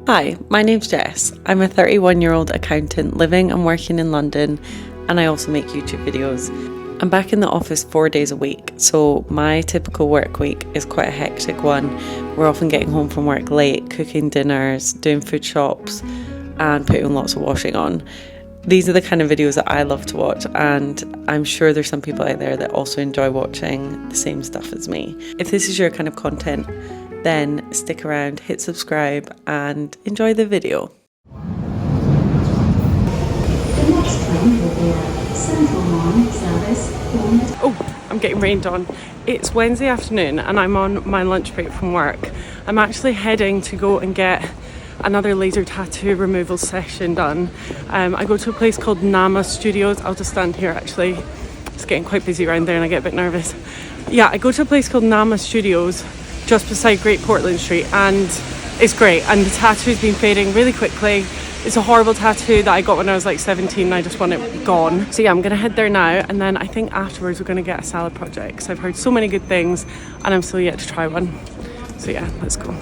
Hi, my name's Jess. I'm a 31-year-old accountant living and working in London, and I also make YouTube videos. I'm back in the office 4 days a week, so my typical work week is quite a hectic one. We're often getting home from work late, cooking dinners, doing food shops, and putting lots of washing on. These are the kind of videos that I love to watch, and I'm sure there's some people out there that also enjoy watching the same stuff as me. If this is your kind of content, then stick around, hit subscribe, and enjoy the video. The next train will be a Central Line service. Oh, I'm getting rained on. It's Wednesday afternoon and I'm on my lunch break from work. I'm actually heading to go and get another laser tattoo removal session done. I go to a place called Nama Studios. I'll just stand here actually. It's getting quite busy around there and I get a bit nervous. Yeah, I go to a place called Nama Studios just beside Great Portland Street, and it's great, and the tattoo's been fading really quickly. It's a horrible tattoo that I got when I was like 17 and I just want it gone. So yeah, I'm gonna head there now, and then I think afterwards we're gonna get a salad project because I've heard so many good things and I'm still yet to try one. So yeah, let's go.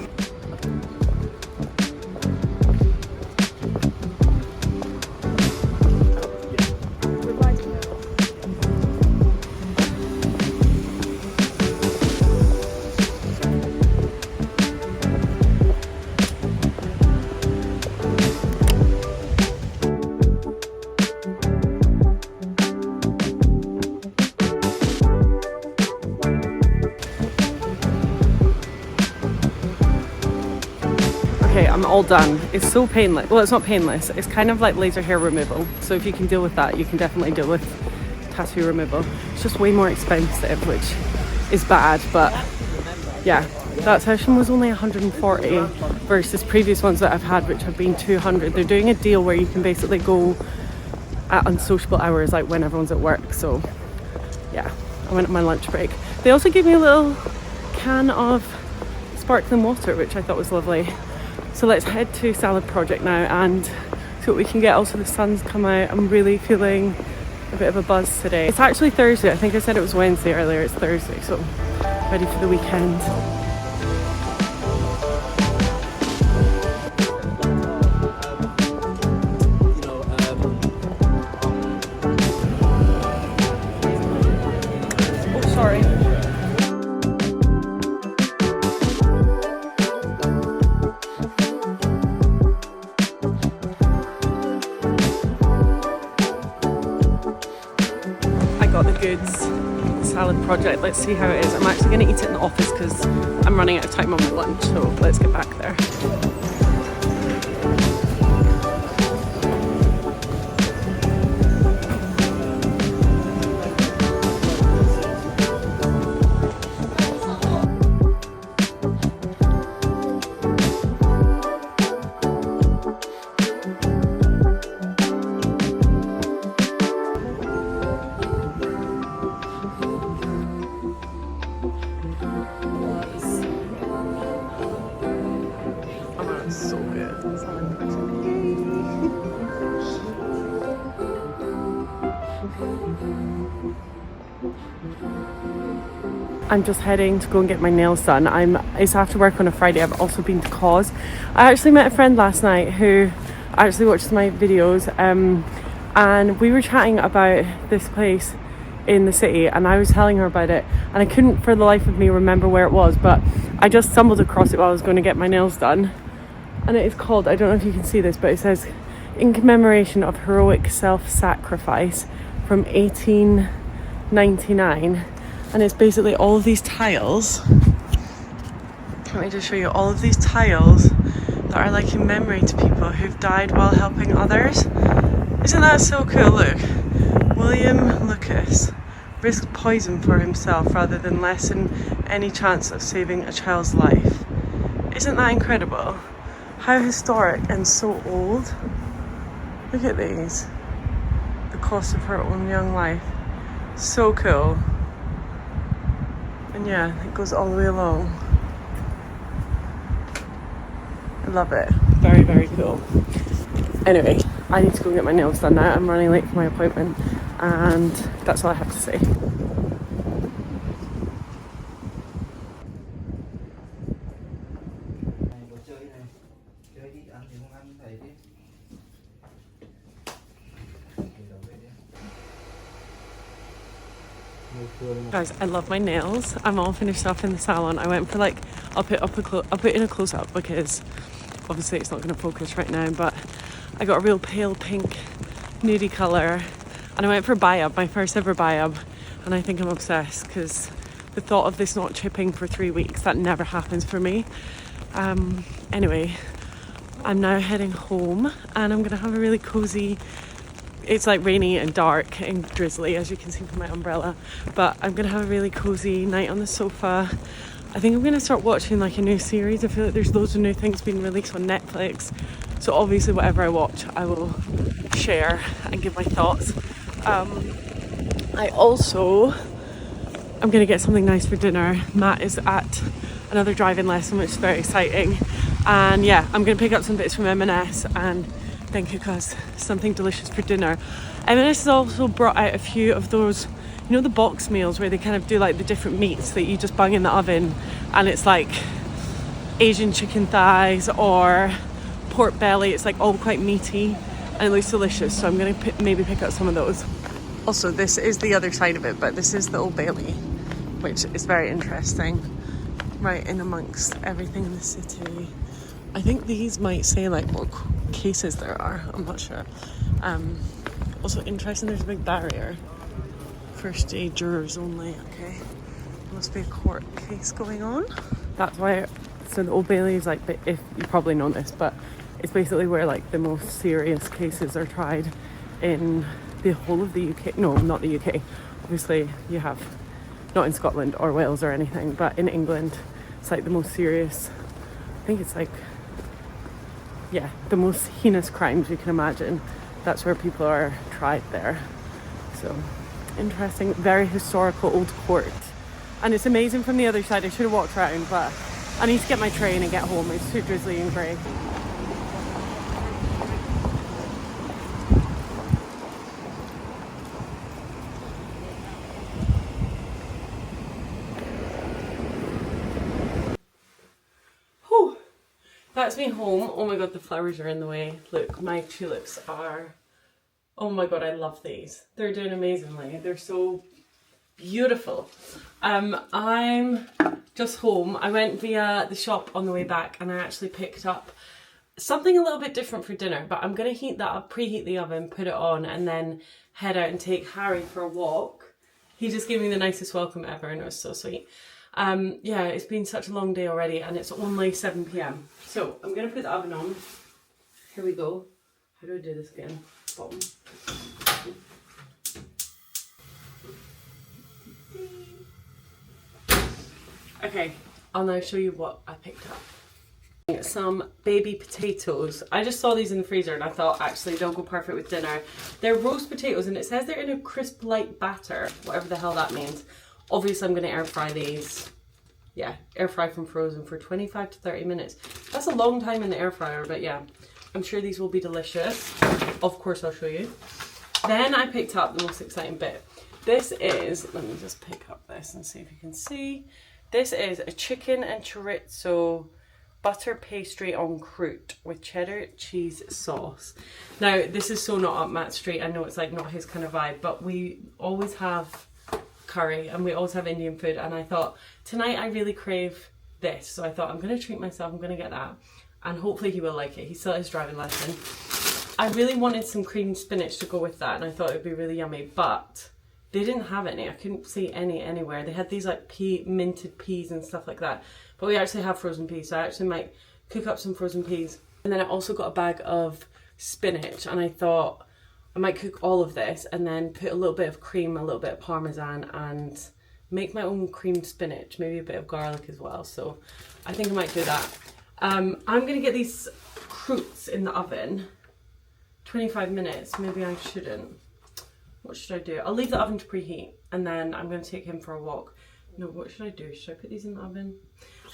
Okay, I'm all done. It's so painless. Well, it's not painless. It's kind of like laser hair removal. So if you can deal with that, you can definitely deal with tattoo removal. It's just way more expensive, which is bad. But yeah, that session was only 140 versus previous ones that I've had, which have been 200. They're doing a deal where you can basically go at unsociable hours, like when everyone's at work. So yeah, I went on my lunch break. They also gave me a little can of sparkling water, which I thought was lovely. So let's head to Salad Project now and see what we can get. Also, the sun's come out. I'm really feeling a bit of a buzz today. It's actually Thursday. I think I said it was Wednesday earlier. It's Thursday, so ready for the weekend. Oh, sorry. Got the goods salad project. Let's see how it is. I'm actually going to eat it in the office because I'm running out of time on my lunch, so let's get back there. So good. I'm just heading to go and get my nails done. It's after work on a Friday. I've also been to Cause. I actually met a friend last night who actually watches my videos, and we were chatting about this place in the city, and I was telling her about it, and I couldn't for the life of me remember where it was, but I just stumbled across it while I was going to get my nails done. And it is called, I don't know if you can see this, but it says, in commemoration of heroic self-sacrifice from 1899. And it's basically all of these tiles. Let me just show you all of these tiles that are like in memory to people who've died while helping others. Isn't that so cool? Look, William Lucas risked poison for himself rather than lessen any chance of saving a child's life. Isn't that incredible? How historic and so old. Look at these. The cost of her own young life. So cool. And yeah, it goes all the way along. I love it. Very, very cool. Anyway, I need to go get my nails done now. I'm running late for my appointment, and that's all I have to say. Guys, I love my nails. I'm all finished off in the salon. I went for like, I'll put in a close up because obviously it's not going to focus right now, but I got a real pale pink nudie colour and I went for Biab, my first ever Biab, and I think I'm obsessed because the thought of this not chipping for 3 weeks, that never happens for me. Anyway, I'm now heading home and I'm gonna have a really cozy, it's like rainy and dark and drizzly as you can see from my umbrella, but I'm gonna have a really cozy night on the sofa. I think I'm gonna start watching like a new series. I feel like there's loads of new things being released on Netflix, so obviously whatever I watch I will share and give my thoughts. I'm gonna get something nice for dinner. Matt is at another driving lesson, which is very exciting, and yeah, I'm gonna pick up some bits from M&S and then cook us something delicious for dinner. M&S has also brought out a few of those, you know, the box meals where they kind of do like the different meats that you just bung in the oven, and it's like Asian chicken thighs or pork belly. It's like all quite meaty and it looks delicious, so I'm gonna maybe pick up some of those. Also, this is the other side of it, but this is the Old Bailey, which is very interesting, right in amongst everything in the city. I think these might say like what cases there are, I'm not sure. Also interesting, there's a big barrier. First day jurors only, okay. Must be a court case going on. That's why, so the Old Bailey is like, if you probably know this, but it's basically where like the most serious cases are tried in the whole of the UK. No, not the UK. Obviously you have, not in Scotland or Wales or anything, but in England, it's like the most serious, I think it's like, yeah, the most heinous crimes you can imagine. That's where people are tried there. So interesting, very historical old court. And it's amazing from the other side. I should have walked around, but I need to get my train and get home. It's too drizzly and grey. Whew. That's me home. Oh my god, the flowers are in the way. Look, my tulips are, oh my god, I love these. They're doing amazingly. They're so beautiful. I'm just home. I went via the shop on the way back and I actually picked up something a little bit different for dinner, but I'm gonna heat that up, preheat the oven, put it on, and then head out and take Harry for a walk. He just gave me the nicest welcome ever and it was so sweet. Yeah, it's been such a long day already and it's only 7 p.m. So I'm gonna put the oven on. Here we go. How do I do this again? Bottom. Okay, I'll now show you what I picked up. Some baby potatoes. I just saw these in the freezer and I thought actually they'll go perfect with dinner. They're roast potatoes and it says they're in a crisp light batter, whatever the hell that means. Obviously I'm going to air fry these. Yeah, air fry from frozen for 25 to 30 minutes. That's a long time in the air fryer, but yeah, I'm sure these will be delicious. Of course I'll show you. Then I picked up the most exciting bit. This is, let me just pick up this and see if you can see. This is a chicken and chorizo butter pastry en croûte with cheddar cheese sauce. Now, this is so not up Matt's street. I know it's like not his kind of vibe, but we always have curry and we always have Indian food. And I thought, tonight I really crave this. So I thought, I'm going to treat myself. I'm going to get that. And hopefully he will like it. He's still at his driving lesson. I really wanted some creamed spinach to go with that. And I thought it would be really yummy, but they didn't have any. I couldn't see any anywhere. They had these like minted peas and stuff like that. But we actually have frozen peas, so I actually might cook up some frozen peas. And then I also got a bag of spinach and I thought I might cook all of this and then put a little bit of cream, a little bit of parmesan and make my own creamed spinach, maybe a bit of garlic as well. So I think I might do that. I'm gonna get these croûtes in the oven. 25 minutes, maybe I shouldn't. What should I do? I'll leave the oven to preheat and then I'm going to take him for a walk. No, what should I do? Should I put these in the oven?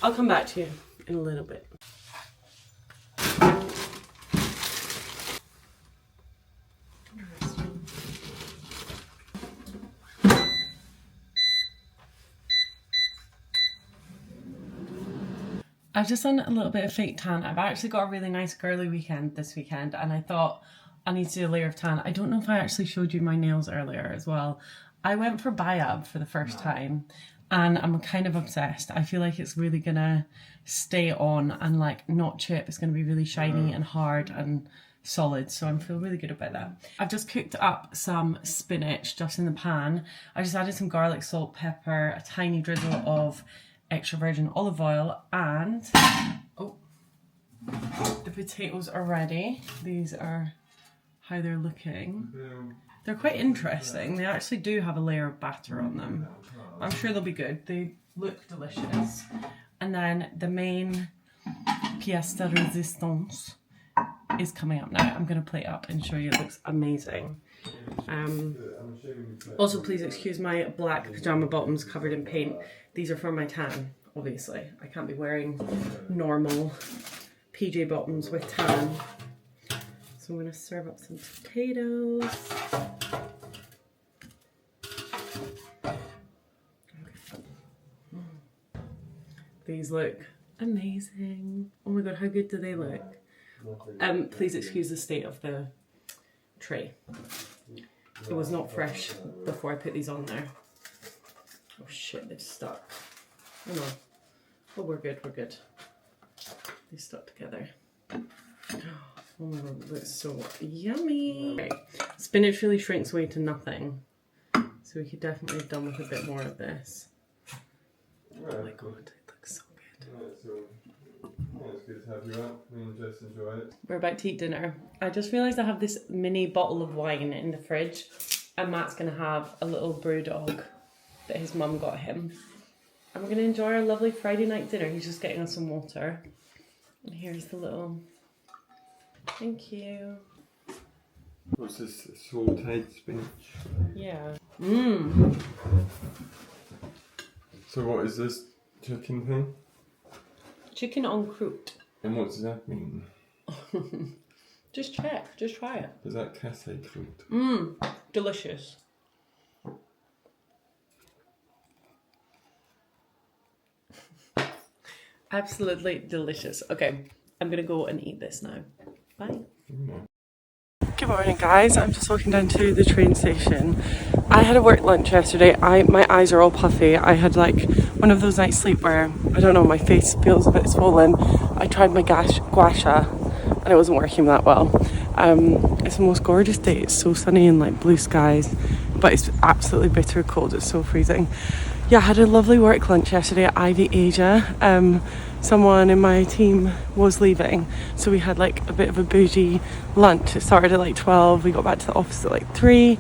I'll come back to you in a little bit. I've just done a little bit of fake tan. I've actually got a really nice girly weekend this weekend and I thought I need to do a layer of tan. I don't know if I actually showed you my nails earlier as well. I went for Bayab for the first time and I'm kind of obsessed. I feel like it's really gonna stay on and like not chip. It's gonna be really shiny and hard and solid, so I'm feeling really good about that. I've just cooked up some spinach just in the pan. I just added some garlic, salt, pepper, a tiny drizzle of extra virgin olive oil, and oh, the potatoes are ready. These are how they're looking. They're quite interesting. They actually do have a layer of batter on them. I'm sure they'll be good. They look delicious. And then the main pièce de résistance is coming up now. I'm going to plate up and show you. It looks amazing. Also, please excuse my black pajama bottoms covered in paint. These are for my tan, obviously. I can't be wearing normal PJ bottoms with tan. So I'm going to serve up some potatoes. These look amazing. Oh my god, how good do they look? Please excuse the state of the tray. It was not fresh before I put these on there. Oh shit, they've stuck. Oh no. Oh, we're good, we're good. They stuck together. Oh my god, it looks so yummy. Okay. Spinach really shrinks away to nothing. So we could definitely have done with a bit more of this. Oh my god, it looks so good. It's good to have you up. Me and Jess enjoy it. We're about to eat dinner. I just realised I have this mini bottle of wine in the fridge, and Matt's going to have a little brew dog that his mum got him. And we're going to enjoy our lovely Friday night dinner. He's just getting us some water. And here's the little... Thank you. What's this? Sauteed spinach. Yeah. So what is this chicken thing? Chicken en croûte. And what does that mean? Just check. Just try it. Is that cassé croûte? Delicious. Absolutely delicious. Okay, I'm gonna go and eat this now. Bye. Good morning, guys. I'm just walking down to the train station. I had a work lunch yesterday. My eyes are all puffy. I had like one of those nights sleep where, I don't know, my face feels a bit swollen. I tried my gua sha and it wasn't working that well. It's the most gorgeous day. It's so sunny and like blue skies, but it's absolutely bitter cold. It's so freezing. Yeah, I had a lovely work lunch yesterday at Ivy Asia. Someone in my team was leaving, so we had like a bit of a bougie lunch. It started at like 12, we got back to the office at like 3.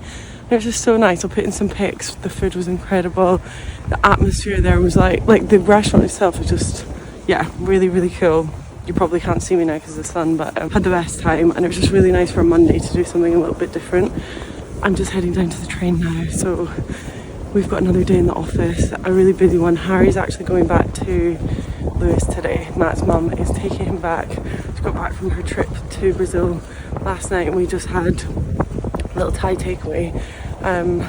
It was just so nice. I'll put in some pics. The food was incredible. The atmosphere there was like the restaurant itself was just, yeah, really, really cool. You probably can't see me now because of the sun, but had the best time, and it was just really nice for a Monday to do something a little bit different. I'm just heading down to the train now, so we've got another day in the office, a really busy one. Harry's actually going back to Lewis today. Matt's mum is taking him back. She got back from her trip to Brazil last night and we just had a little Thai takeaway. And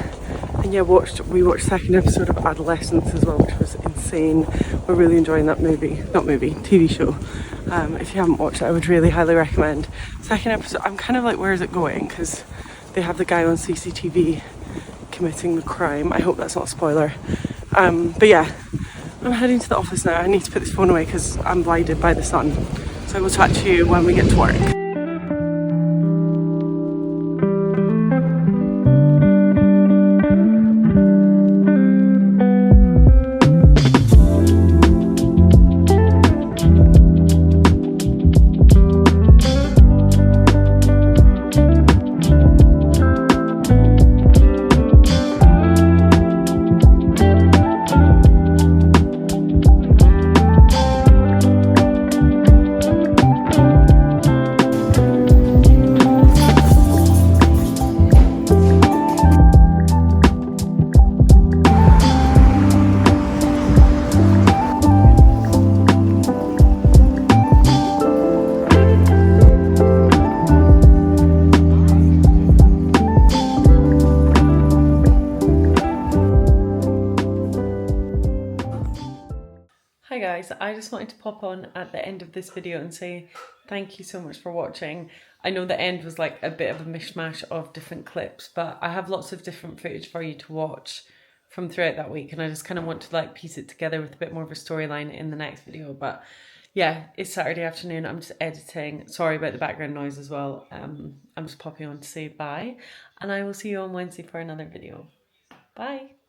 yeah, we watched the second episode of Adolescence as well, which was insane. We're really enjoying that TV show. If you haven't watched it, I would really highly recommend. Second episode, I'm kind of like, where is it going? Because they have the guy on CCTV committing the crime. I hope that's not a spoiler. But yeah, I'm heading to the office now. I need to put this phone away because I'm blinded by the sun. So I will chat to you when we get to work. I just wanted to pop on at the end of this video and say Thank you so much for watching. I know the end was like a bit of a mishmash of different clips, but I have lots of different footage for you to watch from throughout that week, and I just kind of want to like piece it together with a bit more of a storyline in the next video. But yeah, it's Saturday afternoon. I'm just editing. Sorry about the background noise as well. I'm just popping on to say bye, and I will see you on Wednesday for another video. Bye.